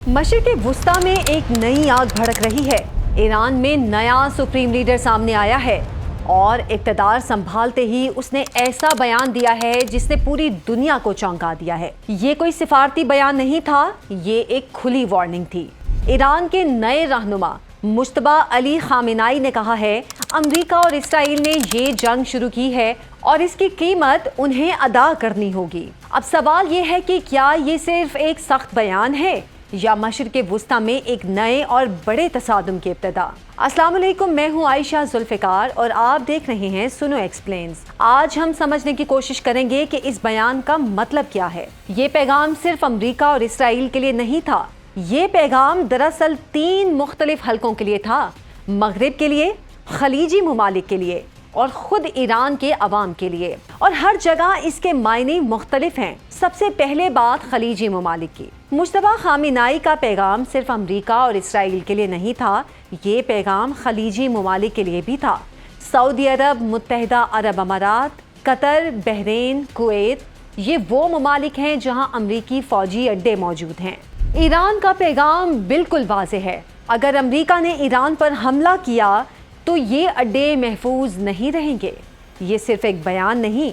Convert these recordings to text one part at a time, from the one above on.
मशरिक़ वुस्ता में एक नई आग भड़क रही है। ईरान में नया सुप्रीम लीडर सामने आया है और इक़्तिदार संभालते ही उसने ऐसा बयान दिया है जिसने पूरी दुनिया को चौंका दिया है। ये कोई सिफारती बयान नहीं था, ये एक खुली वार्निंग थी। ईरान के नए रहनुमा मुज्तबा अली खामेनेई ने कहा है, अमेरिका और इसराइल ने ये जंग शुरू की है और इसकी कीमत उन्हें अदा करनी होगी। अब सवाल ये है कि क्या ये सिर्फ एक सख्त बयान है या मशरिक़ वुस्ता में एक नए और बड़े तसादुम की इब्तिदा। अस्सलाम वालेकुम, मैं हूँ आयशा जुल्फ़िकार और आप देख रहे हैं सुनो एक्सप्लेन्स। आज हम समझने की कोशिश करेंगे कि इस बयान का मतलब क्या है। ये पैगाम सिर्फ अमेरिका और इसराइल के लिए नहीं था, ये पैगाम दरअसल 3 मुख्तलिफ हलकों के लिए था, मगरिब के लिए, खलीजी ममालिक के लिए और ख़ुद ईरान के अवाम के लिए, और हर जगह इसके मायने मुख्तलिफ हैं। सबसे पहले बात खलीजी ममालिक की। मुज्तबा खामेनेई का पैगाम सिर्फ अमेरिका और इसराइल के लिए नहीं था, ये पैगाम खलीजी ममालिक के लिए भी था। सऊदी अरब, मुत्तहिदा अरब अमारात, कतर, बहरीन, कुवैत, ये वो ममालिक हैं जहाँ अमरीकी फ़ौजी अड्डे मौजूद हैं। ईरान का पैगाम बिल्कुल वाज़ेह है, अगर अमेरिका ने ईरान पर हमला किया तो ये अड्डे महफूज नहीं रहेंगे। ये सिर्फ एक बयान नहीं,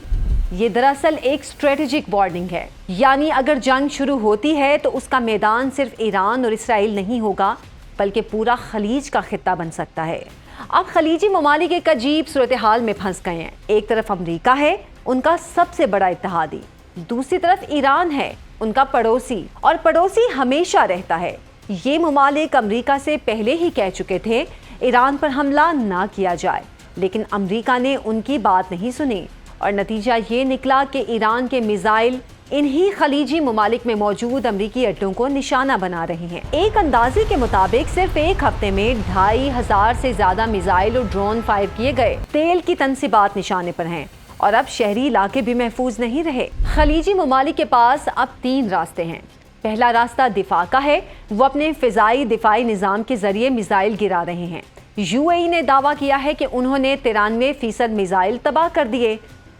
ये दरअसल एक स्ट्रेटेजिक वार्निंग है। यानी अगर जंग शुरू होती है तो उसका मैदान सिर्फ ईरान और इसराइल नहीं होगा, बल्कि पूरा खलीज का खित्ता बन सकता है। अब खलीजी ममालिक एक अजीब सूरत हाल में फंस गए हैं। एक तरफ अमेरिका है, उनका सबसे बड़ा इत्तेहादी, दूसरी तरफ ईरान है, उनका पड़ोसी, और पड़ोसी हमेशा रहता है। ये ममालिक अमेरिका से पहले ही कह चुके थे ईरान पर हमला ना किया जाए, लेकिन अमेरिका ने उनकी बात नहीं सुनी और नतीजा ये निकला कि ईरान के मिसाइल इन्हीं खलीजी ममालिक में मौजूद अमरीकी अड्डों को निशाना बना रहे हैं। एक अंदाजे के मुताबिक सिर्फ एक हफ्ते में 2500 से ज्यादा मिसाइल और ड्रोन फायर किए गए। तेल की तनसीबात निशाने पर हैं और अब शहरी इलाके भी महफूज नहीं रहे। खलीजी ममालिक के पास अब 3 रास्ते हैं। पहला रास्ता दिफा का है, वो अपने फिजाई दिफाई निज़ाम के जरिए मिसाइल गिरा रहे हैं। यूएई ने दावा किया है कि उन्होंने 93% मिसाइल तबाह कर दिए।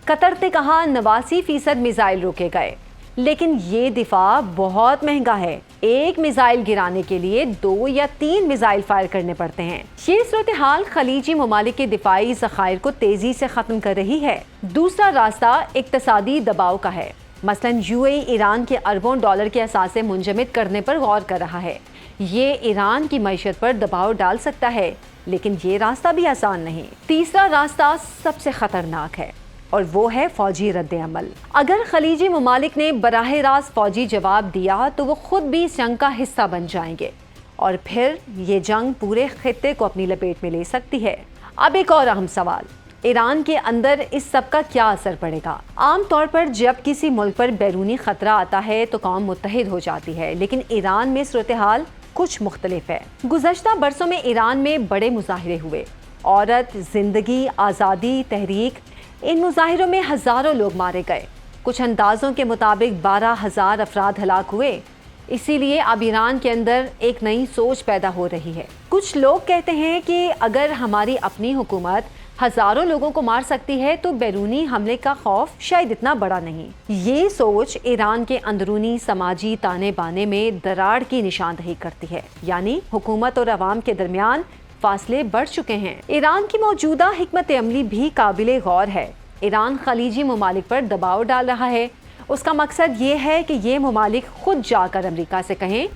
कतर ने कहा 89% मिसाइल रोके गए। लेकिन ये दिफा बहुत महंगा है, एक मिसाइल गिराने के लिए 2 या 3 मिसाइल फायर करने पड़ते हैं। ये सूरत हाल खलीजी ममालिक के दिफाई ज़खायर को तेजी से खत्म कर रही है। दूसरा रास्ता इक्तसादी दबाव का है। मसलन यूएई ईरान के अरबों डॉलर के असासे मुंजमद करने पर गौर कर रहा है। ये ईरान की मईशत पर दबाव डाल सकता है, लेकिन ये रास्ता भी आसान नहीं। तीसरा रास्ता सबसे खतरनाक है और वो है फौजी रद्द-ए-अमल। अगर खलीजी ममालिक ने बराह रास्त फौजी जवाब दिया तो वो खुद भी इस जंग का हिस्सा बन जाएंगे और फिर ये जंग पूरे खित्ते को अपनी लपेट में ले सकती है। अब एक और अहम सवाल, ईरान के अंदर इस सब का क्या असर पड़ेगा। आम तौर पर जब किसी मुल्क पर बैरूनी खतरा आता है तो कौम मुत्तहिद हो जाती है, लेकिन ईरान में सूरत हाल कुछ मुख्तलिफ है। गुज़श्ता बरसों में ईरान में बड़े मुजाहिरे हुए। औरत, जिंदगी, आज़ादी, तहरीक, इन मुजाहिरों में हज़ारों लोग मारे गए। कुछ अंदाजों के मुताबिक 12,000 अफराद हलाक हुए। इसीलिए अब ईरान के अंदर एक नई सोच पैदा हो रही है। कुछ लोग कहते हैं कि अगर हमारी अपनी हुकूमत हज़ारों लोगों को मार सकती है तो बैरूनी हमले का खौफ शायद इतना बड़ा नहीं। ये सोच ईरान के अंदरूनी समाजी ताने बाने में दरार की निशानदही करती है, यानी हुकूमत और अवाम के दरमियान फासले बढ़ चुके हैं। ईरान की मौजूदा हिकमत अमली भी काबिले गौर है। ईरान खलीजी ममालिक पर दबाव डाल रहा है। उसका मकसद ये है कि ये ममालिक खुद जाकर अमेरिका से कहें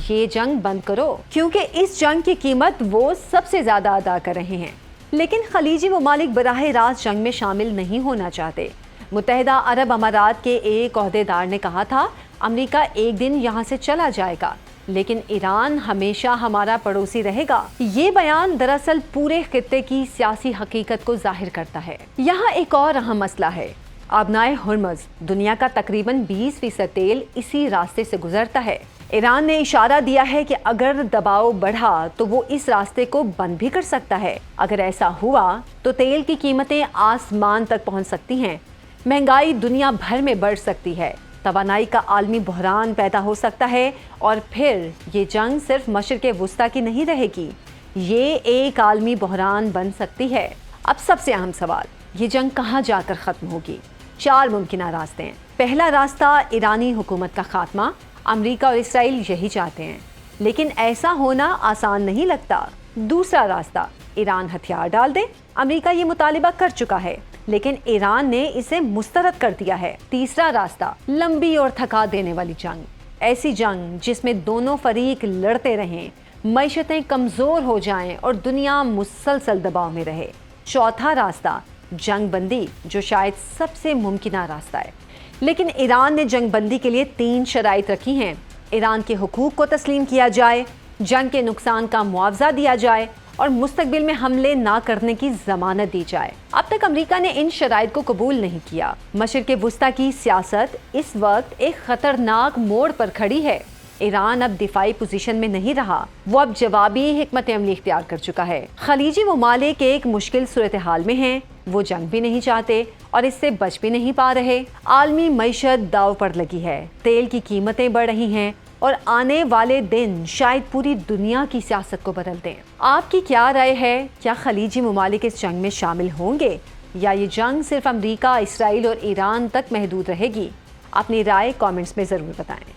ये जंग बंद करो, क्योंकि इस जंग की कीमत वो सबसे ज़्यादा अदा कर रहे हैं। लेकिन खलीजी ममालिक बराह रास्त जंग में शामिल नहीं होना चाहते। मुत्तहिदा अरब अमारात के एक ओहदेदार ने कहा था, अमेरिका एक दिन यहाँ से चला जाएगा, लेकिन ईरान हमेशा हमारा पड़ोसी रहेगा। ये बयान दरअसल पूरे खित्ते की सियासी हकीकत को जाहिर करता है। यहाँ एक और अहम मसला है, आबनाए हुर्मुज़। दुनिया का तकरीबन 20% तेल इसी रास्ते से गुजरता है। ईरान ने इशारा दिया है कि अगर दबाव बढ़ा तो वो इस रास्ते को बंद भी कर सकता है। अगर ऐसा हुआ तो तेल की कीमतें आसमान तक पहुंच सकती हैं, महंगाई दुनिया भर में बढ़ सकती है, तवानाई का आलमी बहरान पैदा हो सकता है और फिर ये जंग सिर्फ मशरिक़ वुस्ता की नहीं रहेगी, ये एक आलमी बहरान बन सकती है। अब सबसे अहम सवाल, ये जंग कहाँ जाकर ख़त्म होगी। 4 मुमकिन रास्ते हैं। पहला रास्ता ईरानी हुकूमत का खात्मा, अमेरिका और इसराइल यही चाहते हैं। لیکن ایسا ہونا آسان نہیں لگتا۔ دوسرا راستہ، ایران ہتھیار ڈال دے۔ امریکہ یہ مطالبہ کر چکا ہے لیکن ایران نے اسے مسترد کر دیا ہے۔ تیسرا راستہ، لمبی اور تھکا دینے والی جنگ، ایسی جنگ جس میں دونوں فریق لڑتے رہیں، معیشتیں کمزور ہو جائیں اور دنیا مسلسل دباؤ میں رہے۔ چوتھا راستہ، جنگ بندی، جو شاید سب سے ممکنہ راستہ ہے۔ لیکن ایران نے جنگ بندی کے لیے 3 شرائط رکھی ہیں۔ ایران کے حقوق کو تسلیم کیا جائے، جنگ کے نقصان کا معاوضہ دیا جائے اور مستقبل میں حملے نہ کرنے کی ضمانت دی جائے۔ اب تک امریکہ نے ان شرائط کو قبول نہیں کیا۔ مشرق وسطیٰ کی سیاست اس وقت ایک خطرناک موڑ پر کھڑی ہے۔ ایران اب دفاعی پوزیشن میں نہیں رہا، وہ اب جوابی حکمت عملی اختیار کر چکا ہے۔ خلیجی ممالک ایک مشکل صورتحال میں ہیں، وہ جنگ بھی نہیں چاہتے اور اس سے بچ بھی نہیں پا رہے۔ عالمی معیشت داؤ پر لگی ہے، تیل کی قیمتیں بڑھ رہی ہیں اور آنے والے دن شاید پوری دنیا کی سیاست کو بدل دیں۔ آپ کی کیا رائے ہے؟ کیا خلیجی ممالک اس جنگ میں شامل ہوں گے یا یہ جنگ صرف امریکہ، اسرائیل اور ایران تک محدود رہے گی؟ اپنی رائے کامنٹس میں ضرور بتائیں۔